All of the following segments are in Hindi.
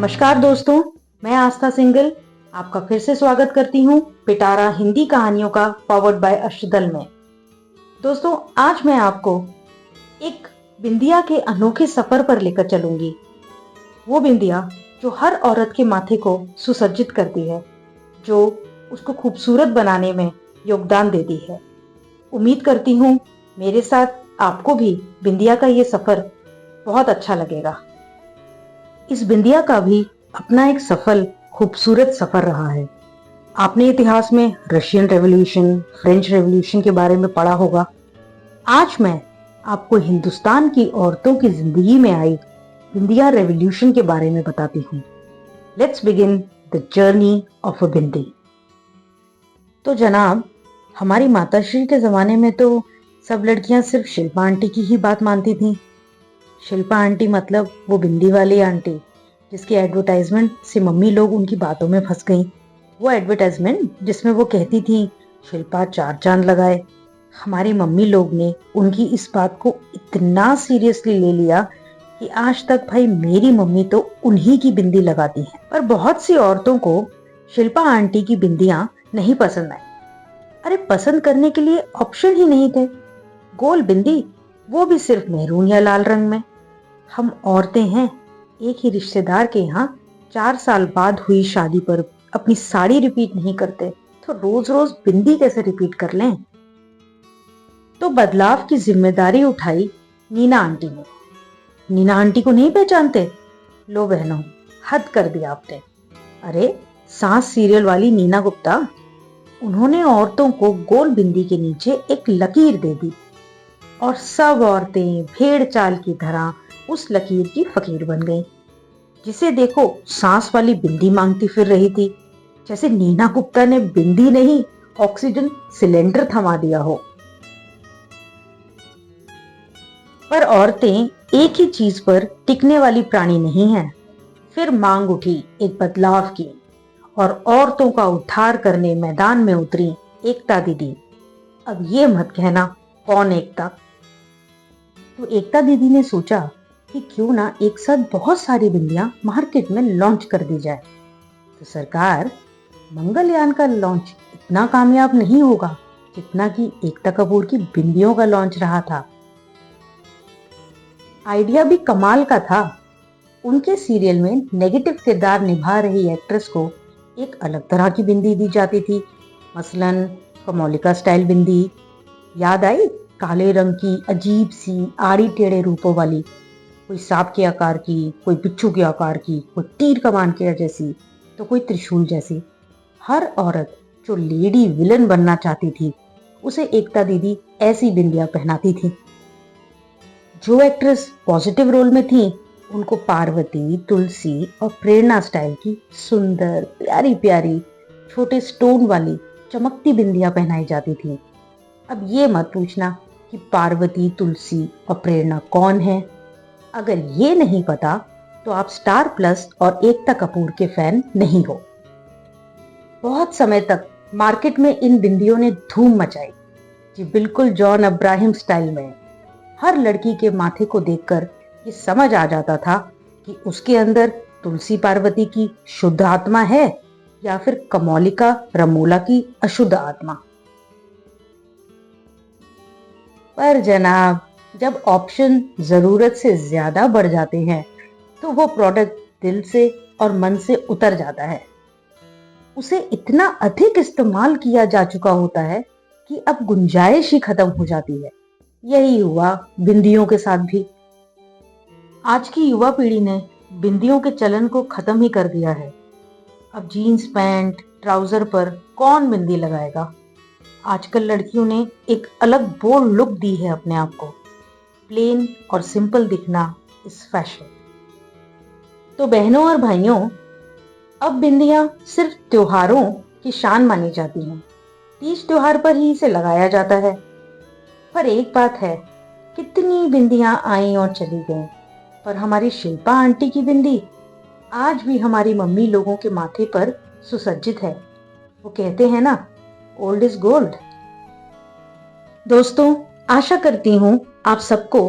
नमस्कार दोस्तों, मैं आस्था सिंगल आपका फिर से स्वागत करती हूँ पिटारा हिंदी कहानियों का पावर्ड बाय अष्टदल में। दोस्तों, आज मैं आपको एक बिंदिया के अनोखे सफर पर लेकर चलूंगी। वो बिंदिया जो हर औरत के माथे को सुसज्जित करती है, जो उसको खूबसूरत बनाने में योगदान देती है। उम्मीद करती हूँ मेरे साथ आपको भी बिंदिया का ये सफर बहुत अच्छा लगेगा। इस बिंदिया का भी अपना एक सफल खूबसूरत सफर रहा है। आपने इतिहास में रशियन रेवोल्यूशन, फ्रेंच रेवोल्यूशन के बारे में पढ़ा होगा। आज मैं आपको हिंदुस्तान की औरतों की जिंदगी में आई बिंदिया रेवोल्यूशन के बारे में बताती हूँ। Let's begin the journey of a bindi. तो जनाब, हमारी माताश्री के जमाने में तो सब लड़कियां सिर्फ शिल्पा आंटी की ही बात मानती थीं। शिल्पा आंटी मतलब वो बिंदी वाली आंटी जिसकी एडवर्टाइजमेंट से मम्मी लोग उनकी बातों में फंस गईं। वो एडवर्टाइजमेंट जिसमें वो कहती थी शिल्पा 4 चांद लगाए। हमारी मम्मी लोग ने उनकी इस बात को इतना सीरियसली ले लिया कि आज तक भाई मेरी मम्मी तो उन्हीं की बिंदी लगाती है। पर बहुत सी औरतों को शिल्पा आंटी की बिंदियां नहीं पसंद आई। अरे, पसंद करने के लिए ऑप्शन ही नहीं थे। गोल बिंदी, वो भी सिर्फ मेहरून या लाल रंग में। हम औरतें हैं, एक ही रिश्तेदार के यहाँ 4 साल बाद हुई शादी पर अपनी साड़ी रिपीट नहीं करते, तो रोज रोज बिंदी कैसे रिपीट कर लें। तो बदलाव की जिम्मेदारी उठाई नीना आंटी ने। नीना आंटी को नहीं पहचानते? लो बहनों, हद कर दिया आपने। अरे, सास सीरियल वाली नीना गुप्ता। उन्होंने औरतों को गोल बिंदी के नीचे एक लकीर दे दी और सब औरतें भेड़ चाल की तरह उस लकीर की फकीर बन गईं। जिसे देखो सांस वाली बिंदी मांगती फिर रही थी, जैसे नीना गुप्ता ने बिंदी नहीं ऑक्सीजन सिलेंडर थमा दिया हो। पर औरतें एक ही चीज पर टिकने वाली प्राणी नहीं हैं। फिर मांग उठी एक बदलाव की और औरतों का उद्धार करने मैदान में उतरी एकता दीदी। अब ये मत कहना कौन एकता। तो एकता दीदी ने सोचा कि क्यों ना एक साथ बहुत सारी बिंदियां मार्केट में लॉन्च कर दी जाए। तो सरकार, मंगलयान का लॉन्च इतना कामयाब नहीं होगा जितना कि एकता कपूर की बिंदियों का लॉन्च रहा था। आइडिया भी कमाल का था। उनके सीरियल में नेगेटिव किरदार निभा रही एक्ट्रेस को एक अलग तरह की बिंदी दी जाती थी, मसलन कमोलिका स्टाइल बिंदी। याद आई? काले रंग की अजीब सी आड़ी टेढ़े रूपों वाली, कोई सांप के आकार की, कोई बिच्छू के आकार की, कोई तीर कमान के जैसी, तो कोई त्रिशूल जैसी। हर औरत जो लेडी विलन बनना चाहती थी उसे एकता दीदी ऐसी बिंदियां पहनाती थी। जो एक्ट्रेस पॉजिटिव रोल में थी उनको पार्वती, तुलसी और प्रेरणा स्टाइल की सुंदर प्यारी प्यारी छोटे स्टोन वाली चमकती बिंदियां पहनाई जाती थी। अब ये मत पूछना कि पार्वती, तुलसी और प्रेरणा कौन है। अगर ये नहीं पता तो आप स्टार प्लस और एकता कपूर के फैन नहीं हो। बहुत समय तक मार्केट में इन बिंदियों ने धूम मचाई। जी बिल्कुल जॉन अब्राहम स्टाइल में। हर लड़की के माथे को देखकर ये समझ आ जाता था कि उसके अंदर तुलसी पार्वती की शुद्ध आत्मा है या फिर कमोलिका रमोला की अशुद्ध आत्मा। पर जनाब, जब ऑप्शन जरूरत से ज्यादा बढ़ जाते हैं तो वो प्रोडक्ट दिल से और मन से उतर जाता है। उसे इतना अधिक इस्तेमाल किया जा चुका होता है कि अब गुंजाइश ही खत्म हो जाती है। यही हुआ बिंदियों के साथ भी। आज की युवा पीढ़ी ने बिंदियों के चलन को खत्म ही कर दिया है। अब जीन्स पैंट ट्राउजर पर कौन बिंदी लगाएगा। आजकल लड़कियों ने एक अलग बोल्ड लुक दी है अपने आप को। प्लेन और सिंपल दिखना इस फैशन। तो बहनों और भाइयों, अब बिंदियां सिर्फ त्योहारों की शान मानी जाती हैं। तीज त्योहार पर ही इसे लगाया जाता है। पर एक बात है, कितनी बिंदियां आई और चली गईं, पर हमारी शिल्पा आंटी की बिंदी आज भी हमारी मम्मी लोगों के माथे पर सुसज्जित है। वो कहते हैं ना, ओल्ड इज गोल्ड। दोस्तों, आशा करती हूँ आप सबको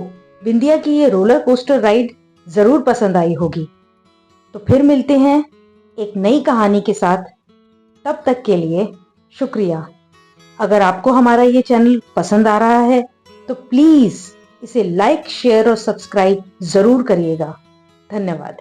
बिंदिया की ये रोलर कोस्टर राइड जरूर पसंद आई होगी। तो फिर मिलते हैं एक नई कहानी के साथ। तब तक के लिए शुक्रिया। अगर आपको हमारा ये चैनल पसंद आ रहा है तो प्लीज़ इसे लाइक, शेयर और सब्सक्राइब ज़रूर करिएगा। धन्यवाद।